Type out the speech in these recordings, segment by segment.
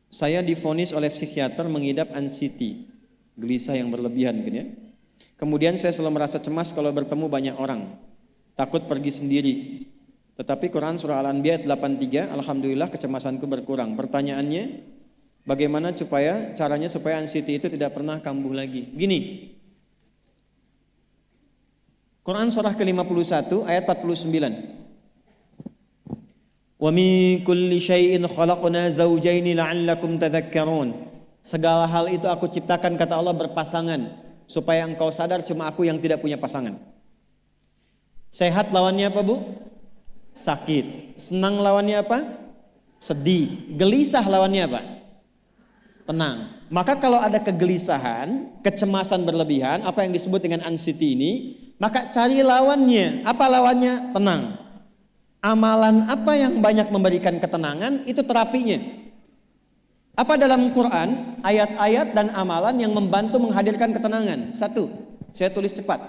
Saya divonis oleh psikiater mengidap anxiety, gelisah yang berlebihan mungkin ya. Kemudian saya selalu merasa cemas kalau bertemu banyak orang, takut pergi sendiri. Tetapi Quran surah Al-Anbiya 83, alhamdulillah kecemasanku berkurang. Pertanyaannya, bagaimana caranya supaya anxiety itu tidak pernah kambuh lagi? Gini, Quran surah ke-51 ayat 49. Wa min kulli syai'in khalaqna zawjaini la'allakum tadhakkarun. Segala hal itu aku ciptakan, kata Allah, berpasangan, supaya engkau sadar cuma aku yang tidak punya pasangan. Sehat lawannya apa, Bu? Sakit. Senang lawannya apa? Sedih. Gelisah lawannya apa? Tenang. Maka kalau ada kegelisahan, kecemasan berlebihan, apa yang disebut dengan anxiety ini, maka cari lawannya. Apa lawannya? Tenang. Amalan apa yang banyak memberikan ketenangan, itu terapinya. Apa dalam Quran, ayat-ayat dan amalan yang membantu menghadirkan ketenangan? Satu, saya tulis cepat.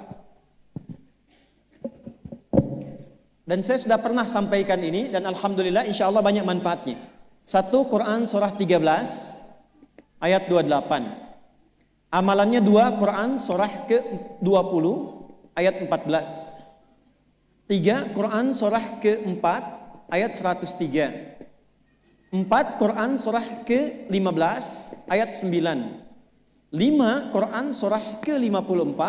Dan saya sudah pernah sampaikan ini, dan alhamdulillah insya Allah banyak manfaatnya. Satu, Quran surah 13 ayat 28. Amalannya dua, Quran surah ke-20 ayat 14. Tiga, Quran surah ke-4 ayat 103. 4, Quran surah ke-15 ayat 9. 5, Quran surah ke-54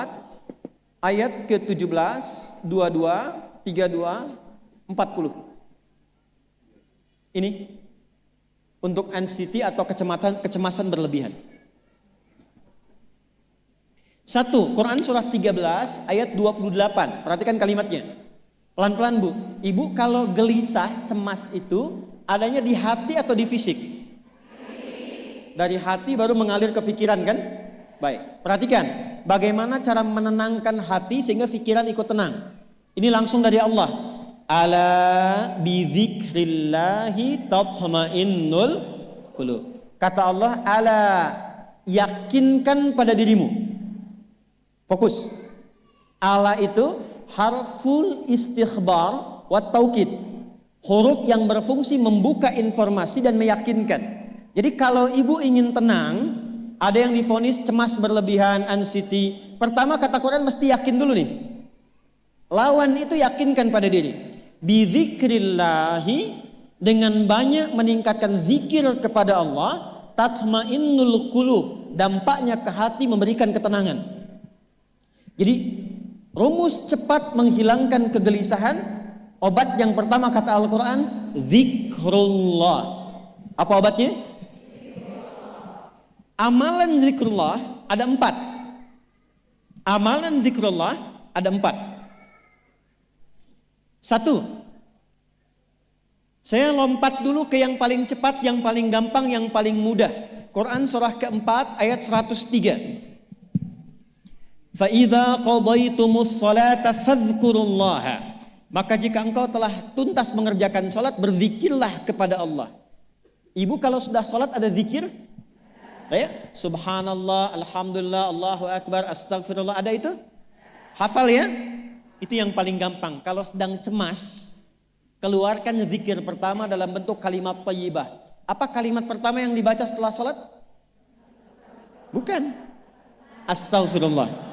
ayat ke-17, 22, 32, 40. Ini untuk anxiety atau kecemasan berlebihan. 1, Quran surah 13 ayat 28. Perhatikan kalimatnya. Pelan-pelan, Bu. Ibu kalau gelisah, cemas itu adanya di hati atau di fisik? Dari hati baru mengalir ke pikiran kan? Baik, perhatikan bagaimana cara menenangkan hati sehingga pikiran ikut tenang. Ini langsung dari Allah. Ala bidzikrillahi tatma'innul qulub. Kata Allah, ala, yakinkan pada dirimu. Fokus. Ala itu harful istikhbar wa taukid, huruf yang berfungsi membuka informasi dan meyakinkan. Jadi kalau ibu ingin tenang, ada yang divonis cemas berlebihan, anxiety, pertama kata Quran mesti yakin dulu nih. Lawan itu yakinkan pada diri. Bidzikrillahi, dengan banyak meningkatkan zikir kepada Allah, tatmainnul qulub, dampaknya ke hati memberikan ketenangan. Jadi rumus cepat menghilangkan kegelisahan, obat yang pertama kata Al-Quran, zikrullah. Apa obatnya? Amalan zikrullah ada 4. Amalan zikrullah ada 4. 1, saya lompat dulu ke yang paling cepat, yang paling gampang, yang paling mudah. Quran surah ke-4 ayat 103. فَإِذَا قَضَيْتُمُ الصَّلَاةَ فَاذْكُرُوا اللَّهَ. Maka jika engkau telah tuntas mengerjakan salat, berzikirlah kepada Allah. Ibu kalau sudah salat ada zikir? Ya? Subhanallah, alhamdulillah, Allahu akbar, astagfirullah, ada itu? Hafal ya? Itu yang paling gampang. Kalau sedang cemas, keluarkan zikir pertama dalam bentuk kalimat thayyibah. Apa kalimat pertama yang dibaca setelah salat? Bukan. Astagfirullah.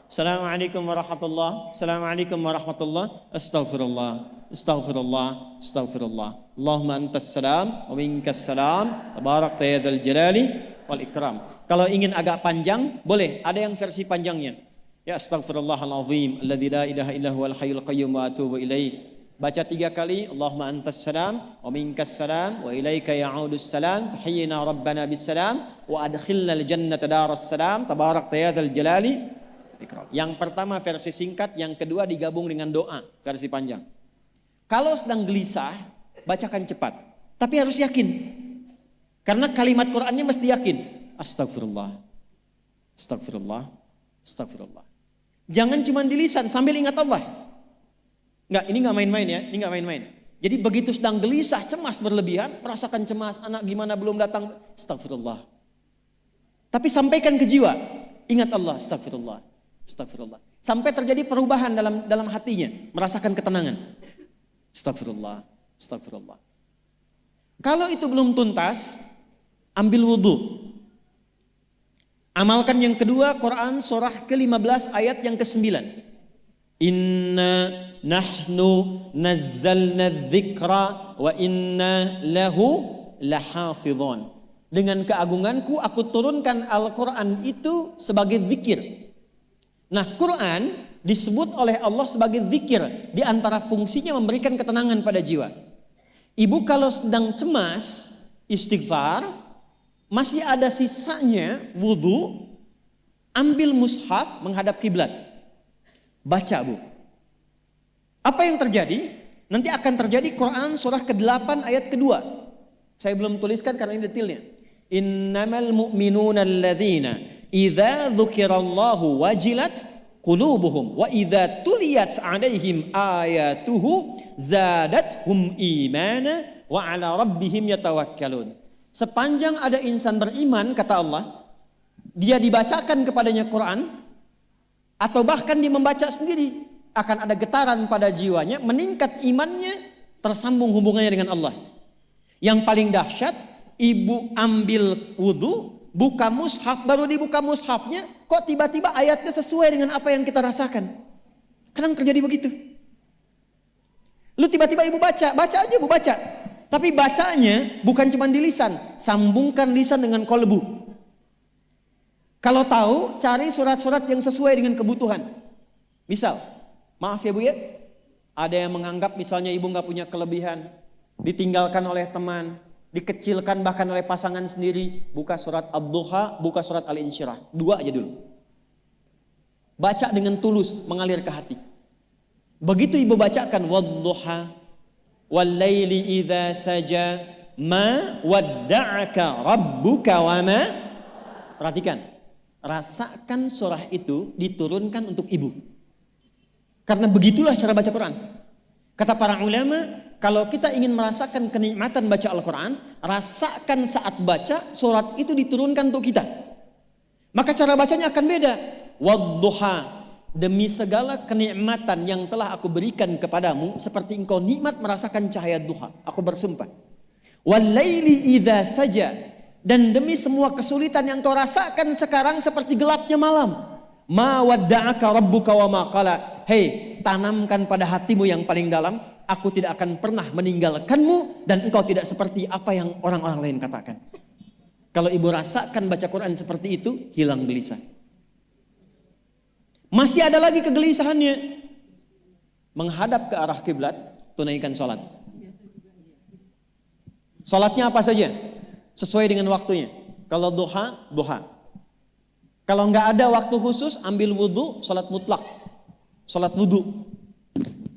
Assalamualaikum warahmatullah. Assalamualaikum warahmatullah. Astaghfirullah. Astaghfirullah. Astaghfirullah. Allahumma antas salam wa minkas salam. Tabarakta ya dzal jalali wal ikram. Kalau ingin agak panjang, boleh. Ada yang versi panjangnya. Ya astaghfirullahalazim alladzi la ilaha illa huwal hayyul qayyum wa atubu ilaih. Baca 3 kali. Allahumma antas salam wa minkas salam wa ilaika ya'udus salam. Fahayyina rabbana bis salam wa adkhilna al jannata daras salam. Tabarakta ya dzal jalali. Yang pertama versi singkat, yang kedua digabung dengan doa versi panjang. Kalau sedang gelisah, bacakan cepat, tapi harus yakin, karena kalimat Qurannya mesti yakin. Astagfirullah, astagfirullah, astagfirullah. Jangan cuma di lisan sambil ingat Allah. Enggak, ini enggak main-main ya, ini enggak main-main. Jadi begitu sedang gelisah, cemas berlebihan, merasakan cemas, anak gimana belum datang, astagfirullah. Tapi sampaikan ke jiwa, ingat Allah, astagfirullah. Astagfirullah. Sampai terjadi perubahan dalam hatinya, merasakan ketenangan. Astagfirullah, astagfirullah. Kalau itu belum tuntas, ambil wudhu. Amalkan yang kedua, Quran surah ke-15 ayat yang ke-9. Inna nahnu nazzalna dzikra wa inna lahu lahafidhun. Dengan keagunganku aku turunkan Al-Quran itu sebagai zikir. Nah, Quran disebut oleh Allah sebagai zikir. Di antara fungsinya memberikan ketenangan pada jiwa. Ibu kalau sedang cemas, istighfar, masih ada sisanya wudhu, ambil mushaf menghadap kiblat. Baca, Bu. Apa yang terjadi? Nanti akan terjadi Quran surah ke-8 ayat kedua. Saya belum tuliskan karena ini detailnya. Innamal mu'minuna alladzina idza dzukirallahu wajilat qulubuhum wa idza tuliyat 'alaihim ayatuhu zadathum imana wa 'ala rabbihim yatawakkalun. Sepanjang ada insan beriman, kata Allah, dia dibacakan kepadanya Quran atau bahkan dia membaca sendiri, akan ada getaran pada jiwanya, meningkat imannya, tersambung hubungannya dengan Allah. Yang paling dahsyat, ibu ambil wudhu, buka mushaf, baru dibuka mushafnya, kok tiba-tiba ayatnya sesuai dengan apa yang kita rasakan. Kadang terjadi begitu. Lu tiba-tiba ibu baca aja ibu baca. Tapi bacanya bukan cuma di lisan, sambungkan lisan dengan kolbu. Kalau tahu, cari surat-surat yang sesuai dengan kebutuhan. Misal, maaf ya Bu ya, ada yang menganggap misalnya ibu nggak punya kelebihan, ditinggalkan oleh teman, dikecilkan bahkan oleh pasangan sendiri, buka surat Ad-Duha, buka surat Al-Insyirah, 2 aja dulu. Baca dengan tulus, mengalir ke hati. Begitu ibu bacakan Wad-Duha, Wal-Laili idza saja, ma wadda'aka rabbuka wa ma. Perhatikan, rasakan surah itu diturunkan untuk ibu. Karena begitulah cara baca Quran. Kata para ulama, kalau kita ingin merasakan kenikmatan baca Al-Quran, rasakan saat baca surat itu diturunkan untuk kita. Maka cara bacanya akan beda. Wadduha, demi segala kenikmatan yang telah aku berikan kepadamu, seperti engkau nikmat merasakan cahaya duha, aku bersumpah. Wal-laili idza saja, dan demi semua kesulitan yang kau rasakan sekarang seperti gelapnya malam. Ma wadda'aka rabbuka wa ma qala. Hei, tanamkan pada hatimu yang paling dalam, aku tidak akan pernah meninggalkanmu dan engkau tidak seperti apa yang orang-orang lain katakan. Kalau ibu rasakan baca Quran seperti itu, hilang gelisah. Masih ada lagi kegelisahannya. Menghadap ke arah kiblat, tunaikan sholat. Sholatnya apa saja? Sesuai dengan waktunya. Kalau duha, duha. Kalau nggak ada waktu khusus, ambil wudhu, sholat mutlak. Sholat wudhu.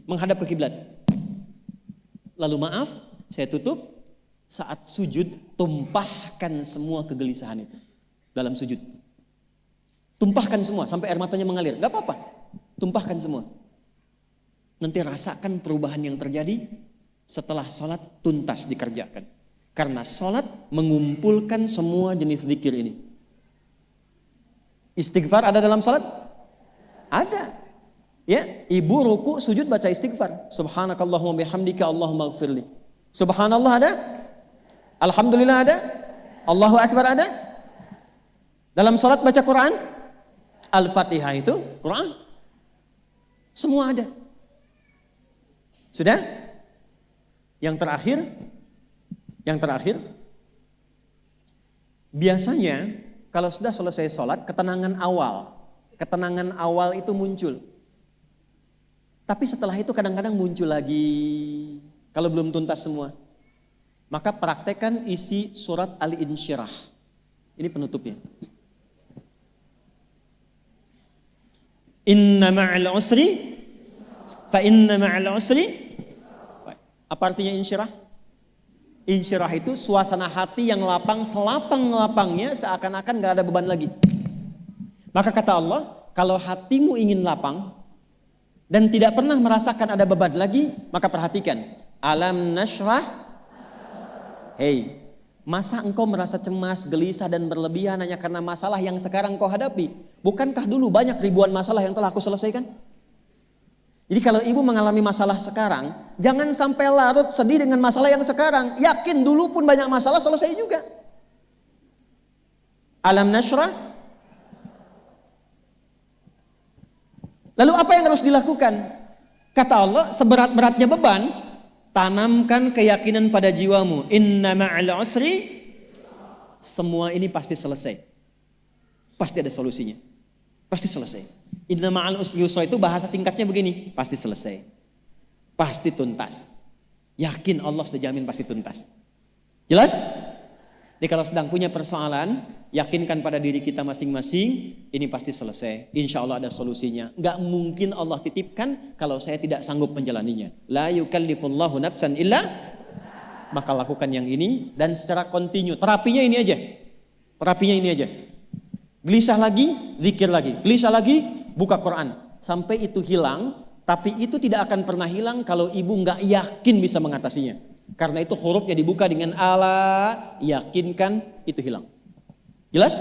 Menghadap ke kiblat. Lalu maaf, saya tutup. Saat sujud, tumpahkan semua kegelisahan itu. Dalam sujud. Tumpahkan semua, sampai air matanya mengalir. Gak apa-apa, tumpahkan semua. Nanti rasakan perubahan yang terjadi setelah sholat tuntas dikerjakan. Karena sholat mengumpulkan semua jenis zikir ini. Istighfar ada dalam sholat? Ada. Ya, ibu ruku sujud baca istighfar. Subhanakallahumma bihamdika Allahumma ighfirli. Subhanallah ada? Alhamdulillah ada? Allahu Akbar ada? Dalam sholat baca Quran? Al-Fatihah itu Quran. Semua ada. Sudah? Yang terakhir, biasanya kalau sudah selesai sholat, ketenangan awal itu muncul. Tapi setelah itu kadang-kadang muncul lagi, kalau belum tuntas semua. Maka praktekkan isi surat Al-Insyirah. Ini penutupnya. Inna ma'al usri, fa inna ma'al usri. Apa artinya insyirah? Insyirah itu suasana hati yang lapang, selapang-lapangnya seakan-akan gak ada beban lagi. Maka kata Allah, kalau hatimu ingin lapang dan tidak pernah merasakan ada beban lagi, maka perhatikan. Alam nashrah. Hei, masa engkau merasa cemas, gelisah dan berlebihan hanya karena masalah yang sekarang kau hadapi? Bukankah dulu banyak ribuan masalah yang telah aku selesaikan? Jadi kalau ibu mengalami masalah sekarang, jangan sampai larut sedih dengan masalah yang sekarang. Yakin dulu pun banyak masalah selesai juga. Alam nashrah. Lalu apa yang harus dilakukan? Kata Allah, seberat-beratnya beban, tanamkan keyakinan pada jiwamu. Inna ma'al usri, semua ini pasti selesai. Pasti ada solusinya. Pasti selesai. Inna ma'al usri yusra itu bahasa singkatnya begini, pasti selesai. Pasti tuntas. Yakin Allah sudah jamin pasti tuntas. Jelas? Jadi kalau sedang punya persoalan, yakinkan pada diri kita masing-masing, ini pasti selesai. Insya Allah ada solusinya. Gak mungkin Allah titipkan kalau saya tidak sanggup menjalaninya. La yukallifullahu nafsan illa, maka lakukan yang ini dan secara kontinu. Terapinya ini aja. Terapinya ini aja. Gelisah lagi, zikir lagi. Gelisah lagi, buka Quran. Sampai itu hilang, tapi itu tidak akan pernah hilang kalau ibu gak yakin bisa mengatasinya. Karena itu hurufnya dibuka dengan ala, yakinkan, itu hilang. Jelas?